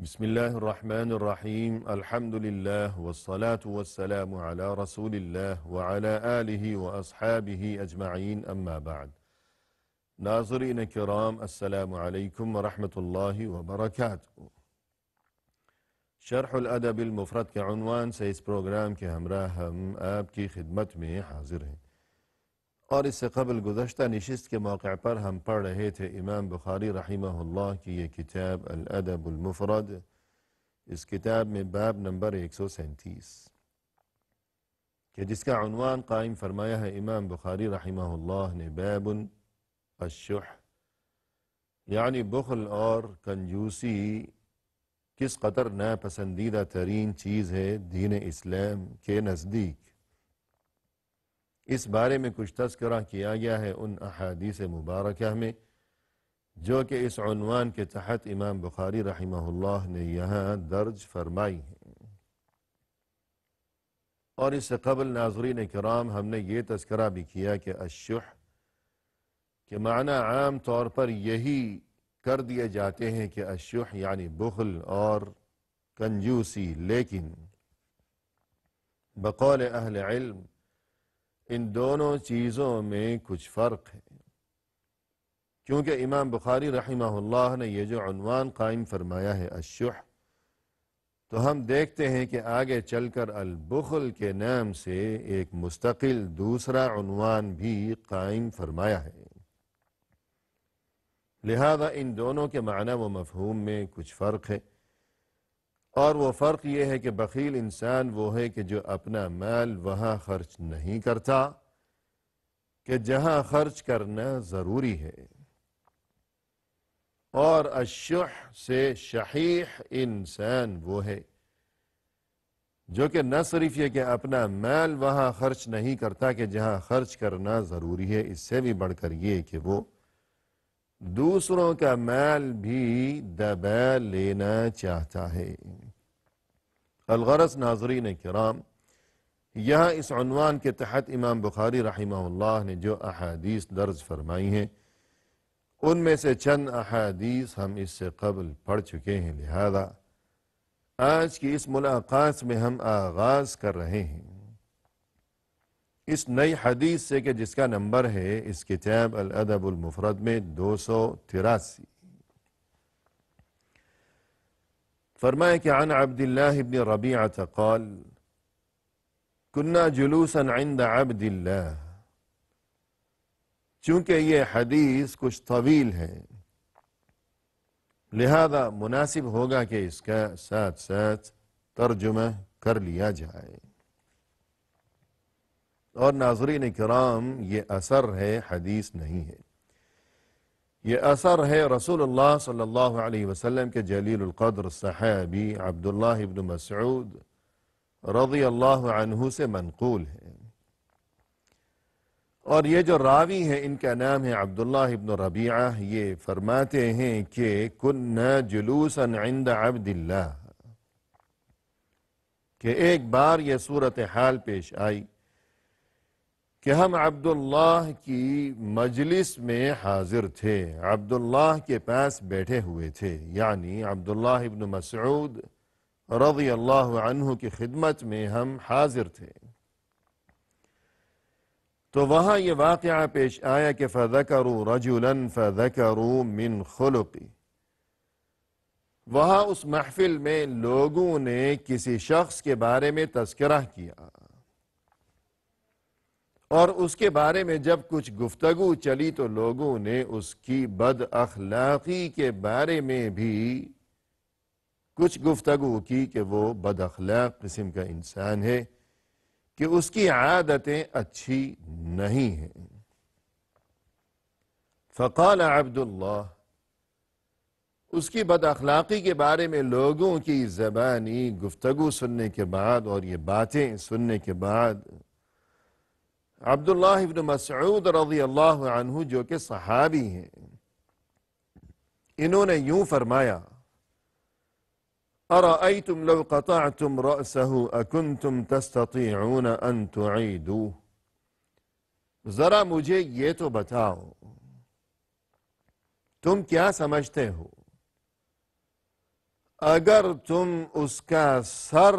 بسم الله الرحمن الرحیم الحمد للہ والصلاة والسلام علی رسول اللہ وعلى آلہ واصحابہ اجمعین اما بعد۔ ناظرین کرام السلام علیکم ورحمۃ اللہ وبرکاتہ۔ شرح الادب المفرد کے عنوان سے اس پروگرام کے ہمراہ ہم آپ کی خدمت میں حاضر ہیں، اور اس سے قبل گزشتہ نشست کے موقع پر ہم پڑھ رہے تھے امام بخاری رحمہ اللہ کی یہ کتاب الادب المفرد۔ اس کتاب میں باب نمبر 137 کہ جس کا عنوان قائم فرمایا ہے امام بخاری رحمہ اللہ نے باب الشح، یعنی بخل اور کنجوسی کس قدر ناپسندیدہ ترین چیز ہے دین اسلام کے نزدیک۔ اس بارے میں کچھ تذکرہ کیا گیا ہے ان احادیث مبارکہ میں جو کہ اس عنوان کے تحت امام بخاری رحمہ اللہ نے یہاں درج فرمائی ہیں، اور اس سے قبل ناظرین کرام ہم نے یہ تذکرہ بھی کیا کہ الشح کے معنی عام طور پر یہی کر دیے جاتے ہیں کہ الشح یعنی بخل اور کنجوسی، لیکن بقول اہل علم ان دونوں چیزوں میں کچھ فرق ہے، کیونکہ امام بخاری رحمہ اللہ نے یہ جو عنوان قائم فرمایا ہے الشح، تو ہم دیکھتے ہیں کہ آگے چل کر البخل کے نام سے ایک مستقل دوسرا عنوان بھی قائم فرمایا ہے، لہذا ان دونوں کے معنی و مفہوم میں کچھ فرق ہے، اور وہ فرق یہ ہے کہ بخیل انسان وہ ہے کہ جو اپنا مال وہاں خرچ نہیں کرتا کہ جہاں خرچ کرنا ضروری ہے، اور الشح سے شحیح انسان وہ ہے جو کہ نہ صرف یہ کہ اپنا مال وہاں خرچ نہیں کرتا کہ جہاں خرچ کرنا ضروری ہے، اس سے بھی بڑھ کر یہ کہ وہ دوسروں کا مال بھی دبا لینا چاہتا ہے۔ الغرض ناظرین کرام، یہاں اس عنوان کے تحت امام بخاری رحمہ اللہ نے جو احادیث درج فرمائی ہیں ان میں سے چند احادیث ہم اس سے قبل پڑھ چکے ہیں، لہذا آج کی اس ملاقات میں ہم آغاز کر رہے ہیں اس نئی حدیث سے کہ جس کا نمبر ہے اس کتاب الادب المفرد میں 283۔ فرمائے کہ عن عبد اللہ بن ربیعہ قال كنا جلوسا عند عبد اللہ۔ چونکہ یہ حدیث کچھ طویل ہے لہذا مناسب ہوگا کہ اس کا ساتھ ساتھ ترجمہ کر لیا جائے، اور ناظرین کرام یہ اثر ہے، حدیث نہیں ہے، یہ اثر ہے رسول اللہ صلی اللہ علیہ وسلم کے جلیل القدر صحابی عبداللہ ابن مسعود رضی اللہ عنہ سے منقول ہے، اور یہ جو راوی ہے ان کا نام ہے عبداللہ ابن ربیعہ۔ یہ فرماتے ہیں کہ کننا جلوسا عند عبد اللہ، کہ ایک بار یہ صورتحال پیش آئی کہ ہم عبداللہ کی مجلس میں حاضر تھے، عبداللہ کے پاس بیٹھے ہوئے تھے، یعنی عبداللہ ابن مسعود رضی اللہ عنہ کی خدمت میں ہم حاضر تھے، تو وہاں یہ واقعہ پیش آیا کہ فَذَكَرُوا رَجُلًا فَذَكَرُوا مِنْ خُلُقِ، وہاں اس محفل میں لوگوں نے کسی شخص کے بارے میں تذکرہ کیا، اور اس کے بارے میں جب کچھ گفتگو چلی تو لوگوں نے اس کی بد اخلاقی کے بارے میں بھی کچھ گفتگو کی کہ وہ بد اخلاق قسم کا انسان ہے، کہ اس کی عادتیں اچھی نہیں ہیں۔ فقال عبداللہ، اس کی بد اخلاقی کے بارے میں لوگوں کی زبانی گفتگو سننے کے بعد اور یہ باتیں سننے کے بعد عبداللہ ابن مسعود رضی اللہ عنہ جو کہ صحابی ہیں، انہوں نے یوں فرمایا ارأیتم لو قطعتم رأسه اکنتم تستطیعون ان تعیدوه، ذرا مجھے یہ تو بتاؤ تم کیا سمجھتے ہو اگر تم اس کا سر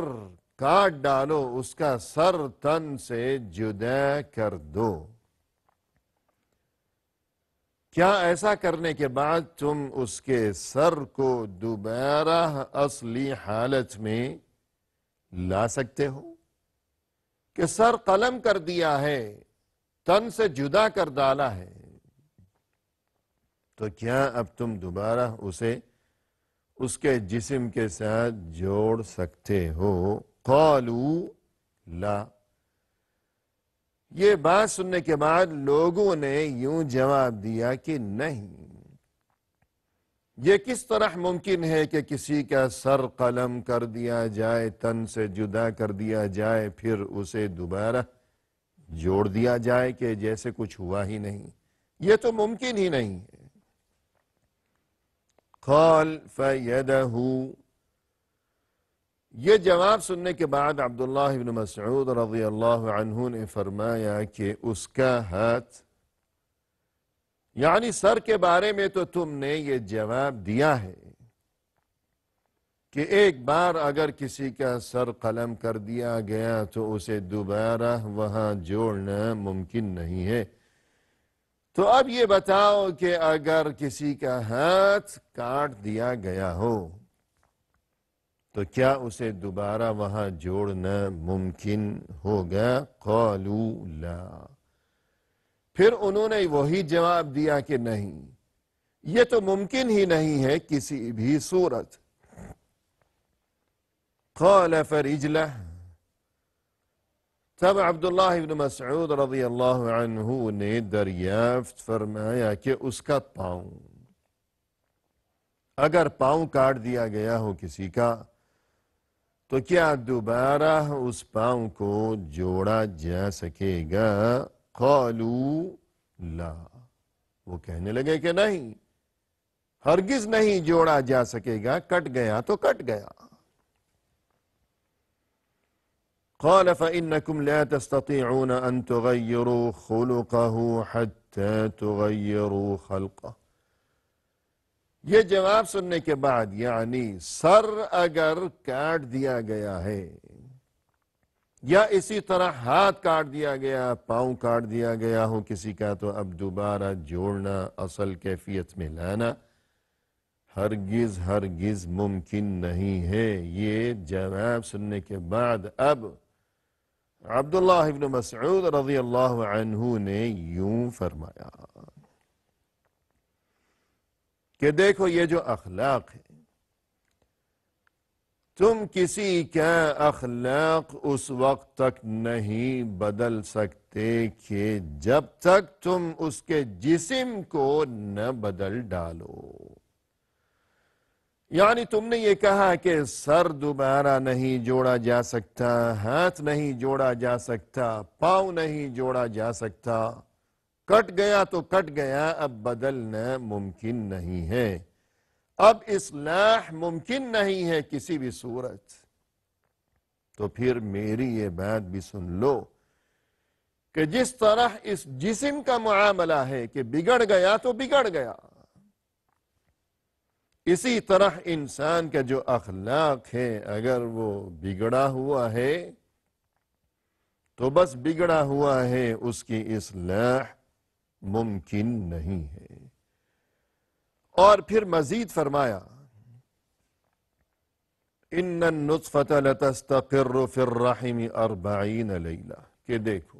کاٹ ڈالو، اس کا سر تن سے جدا کر دو، کیا ایسا کرنے کے بعد تم اس کے سر کو دوبارہ اصلی حالت میں لا سکتے ہو؟ کہ سر قلم کر دیا ہے، تن سے جدا کر ڈالا ہے، تو کیا اب تم دوبارہ اسے اس کے جسم کے ساتھ جوڑ سکتے ہو؟ قالوا لا۔ یہ بات سننے کے بعد لوگوں نے یوں جواب دیا کہ نہیں، یہ کس طرح ممکن ہے کہ کسی کا سر قلم کر دیا جائے، تن سے جدا کر دیا جائے، پھر اسے دوبارہ جوڑ دیا جائے کہ جیسے کچھ ہوا ہی نہیں؟ یہ تو ممکن ہی نہیں ہے۔ قال فَيَدَهُ، یہ جواب سننے کے بعد عبداللہ بن مسعود رضی اللہ عنہ نے فرمایا کہ اس کا ہاتھ، یعنی سر کے بارے میں تو تم نے یہ جواب دیا ہے کہ ایک بار اگر کسی کا سر قلم کر دیا گیا تو اسے دوبارہ وہاں جوڑنا ممکن نہیں ہے، تو اب یہ بتاؤ کہ اگر کسی کا ہاتھ کاٹ دیا گیا ہو تو کیا اسے دوبارہ وہاں جوڑنا ممکن ہوگا؟ قالوا لا۔ پھر انہوں نے وہی جواب دیا کہ نہیں، یہ تو ممکن ہی نہیں ہے کسی بھی صورت۔ قال فرجلہ، تب عبداللہ بن مسعود رضی اللہ عنہ نے دریافت فرمایا کہ اس کا پاؤں، اگر پاؤں کاٹ دیا گیا ہو کسی کا تو کیا دوبارہ اس پاؤں کو جوڑا جا سکے گا؟ قالوا لا، وہ کہنے لگے کہ نہیں، ہرگز نہیں جوڑا جا سکے گا، کٹ گیا تو کٹ گیا۔ قال فإنكم لا تستطيعون أن تغيروا خلقه حتى تغيروا خلقه۔ یہ جواب سننے کے بعد یعنی سر اگر کاٹ دیا گیا ہے یا اسی طرح ہاتھ کاٹ دیا گیا، پاؤں کاٹ دیا گیا ہو کسی کا، تو اب دوبارہ جوڑنا، اصل کیفیت میں لانا ہرگز ہرگز ممکن نہیں ہے۔ یہ جواب سننے کے بعد اب عبداللہ بن مسعود رضی اللہ عنہ نے یوں فرمایا کہ دیکھو یہ جو اخلاق ہے، تم کسی کا اخلاق اس وقت تک نہیں بدل سکتے کہ جب تک تم اس کے جسم کو نہ بدل ڈالو۔ یعنی تم نے یہ کہا کہ سر دوبارہ نہیں جوڑا جا سکتا، ہاتھ نہیں جوڑا جا سکتا، پاؤں نہیں جوڑا جا سکتا، کٹ گیا تو کٹ گیا، اب بدلنا ممکن نہیں ہے، اب اصلاح ممکن نہیں ہے کسی بھی صورت۔ تو پھر میری یہ بات بھی سن لو کہ جس طرح اس جسم کا معاملہ ہے کہ بگڑ گیا تو بگڑ گیا، اسی طرح انسان کا جو اخلاق ہے اگر وہ بگڑا ہوا ہے تو بس بگڑا ہوا ہے، اس کی اصلاح ممکن نہیں ہے۔ اور پھر مزید فرمایا ان النطفة لتستقر في الرحم 40 لیلہ، کہ دیکھو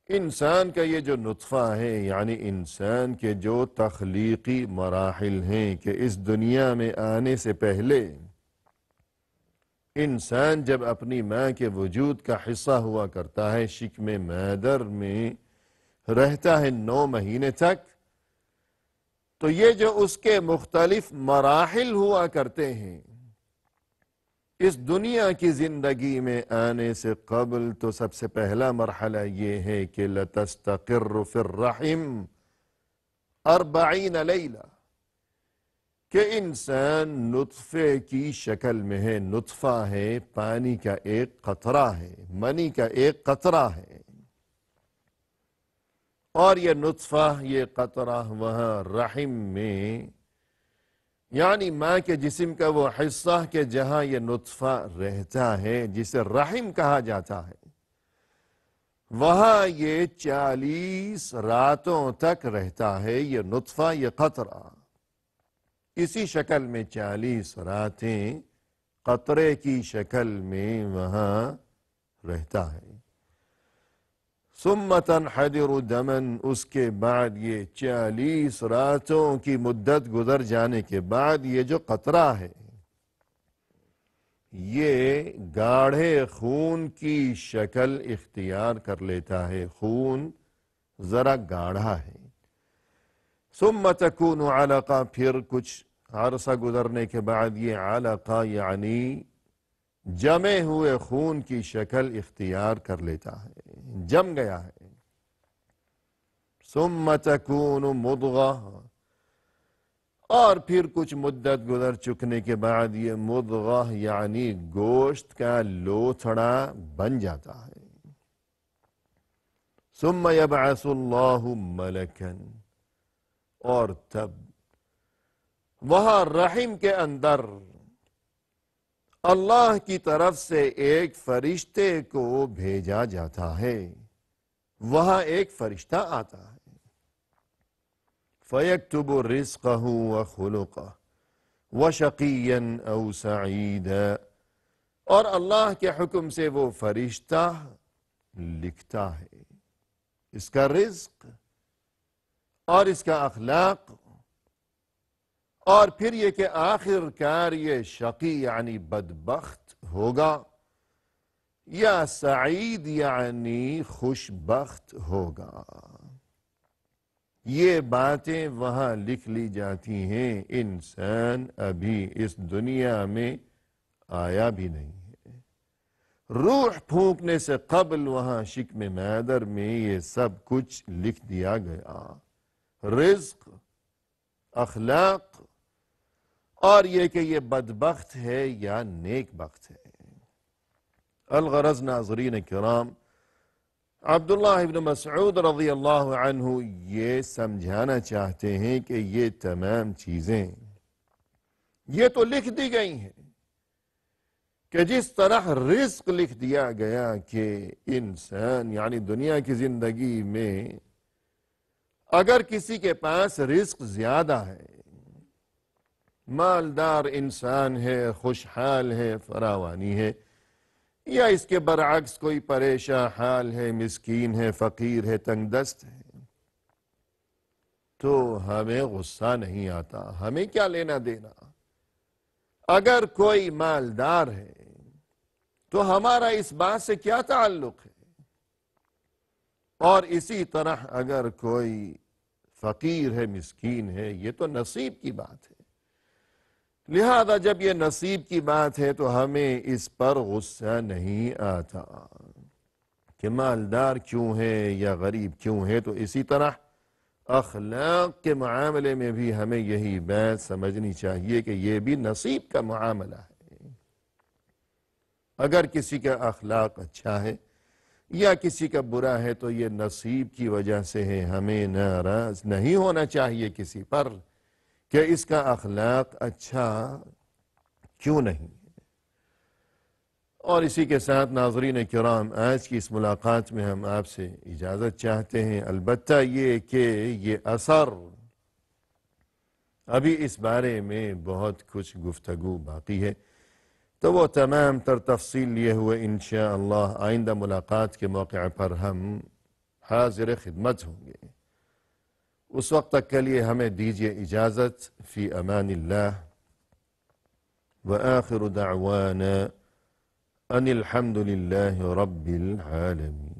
انسان کا یہ جو نطفہ ہے، یعنی انسان کے جو تخلیقی مراحل ہیں کہ اس دنیا میں آنے سے پہلے انسان جب اپنی ماں کے وجود کا حصہ ہوا کرتا ہے، شکم مادر میں رہتا ہے 9 مہینے تک، تو یہ جو اس کے مختلف مراحل ہوا کرتے ہیں اس دنیا کی زندگی میں آنے سے قبل، تو سب سے پہلا مرحلہ یہ ہے کہ لَتَسْتَقِرُّ فِي الرَّحِمِ 40 لیلہ، کہ انسان نطفے کی شکل میں ہے، نطفہ ہے، پانی کا ایک قطرہ ہے، منی کا ایک قطرہ ہے، اور یہ نطفہ، یہ قطرہ وہاں رحم میں یعنی ماں کے جسم کا وہ حصہ کہ جہاں یہ نطفہ رہتا ہے، جسے رحم کہا جاتا ہے، وہاں یہ 40 راتوں تک رہتا ہے۔ یہ نطفہ، یہ قطرہ اسی شکل میں 40 راتیں قطرے کی شکل میں وہاں رہتا ہے۔ ثم تنحدر دمن، اس کے بعد یہ 40 راتوں کی مدت گزر جانے کے بعد یہ جو قطرہ ہے یہ گاڑھے خون کی شکل اختیار کر لیتا ہے، خون ذرا گاڑھا ہے۔ ثم تکون علقہ، پھر کچھ عرصہ گزرنے کے بعد یہ علقہ یعنی جمے ہوئے خون کی شکل اختیار کر لیتا ہے، جم گیا ہے۔ ثم تکون مضغہ، اور پھر کچھ مدت گزر چکنے کے بعد یہ مضغہ یعنی گوشت کا لوتھڑا بن جاتا ہے۔ ثم یبعث اللہ ملکا، اور تب وہاں رحم کے اندر اللہ کی طرف سے ایک فرشتے کو بھیجا جاتا ہے، وہاں ایک فرشتہ آتا ہے۔ فَيَكْتُبُ رِزْقَهُ وَخُلُقَهُ وَشَقِيًّا أَوْ سَعِيدًا، اور اللہ کے حکم سے وہ فرشتہ لکھتا ہے اس کا رزق اور اس کا اخلاق، اور پھر یہ کہ آخر کار یہ شقی یعنی بدبخت ہوگا یا سعید یعنی خوشبخت ہوگا۔ یہ باتیں وہاں لکھ لی جاتی ہیں، انسان ابھی اس دنیا میں آیا بھی نہیں ہے۔ روح پھونکنے سے قبل وہاں شکم مادر میں یہ سب کچھ لکھ دیا گیا، رزق، اخلاق، اور یہ کہ یہ بدبخت ہے یا نیک بخت ہے۔ الغرض ناظرین کرام، عبداللہ ابن مسعود رضی اللہ عنہ یہ سمجھانا چاہتے ہیں کہ یہ تمام چیزیں یہ تو لکھ دی گئی ہیں کہ جس طرح رزق لکھ دیا گیا کہ انسان یعنی دنیا کی زندگی میں اگر کسی کے پاس رزق زیادہ ہے، مالدار انسان ہے، خوشحال ہے، فراوانی ہے، یا اس کے برعکس کوئی پریشان حال ہے، مسکین ہے، فقیر ہے، تنگ دست ہے، تو ہمیں غصہ نہیں آتا، ہمیں کیا لینا دینا۔ اگر کوئی مالدار ہے تو ہمارا اس بات سے کیا تعلق ہے، اور اسی طرح اگر کوئی فقیر ہے، مسکین ہے، یہ تو نصیب کی بات ہے۔ لہذا جب یہ نصیب کی بات ہے تو ہمیں اس پر غصہ نہیں آتا کہ مالدار کیوں ہے یا غریب کیوں ہے۔ تو اسی طرح اخلاق کے معاملے میں بھی ہمیں یہی بات سمجھنی چاہیے کہ یہ بھی نصیب کا معاملہ ہے۔ اگر کسی کا اخلاق اچھا ہے یا کسی کا برا ہے تو یہ نصیب کی وجہ سے ہے، ہمیں ناراض نہیں ہونا چاہیے کسی پر کہ اس کا اخلاق اچھا کیوں نہیں ہے۔ اور اسی کے ساتھ ناظرین کرام، آج کی اس ملاقات میں ہم آپ سے اجازت چاہتے ہیں، البتہ یہ کہ یہ اثر ابھی اس بارے میں بہت کچھ گفتگو باقی ہے، تو وہ تمام تر تفصیل لیے ہوئے انشاءاللہ آئندہ ملاقات کے موقع پر ہم حاضر خدمت ہوں گے۔ اس وقت تک کے لیے ہمیں دیجیے اجازت، فی امان اللہ، وآخر دعوانا ان الحمد للہ رب العالمین۔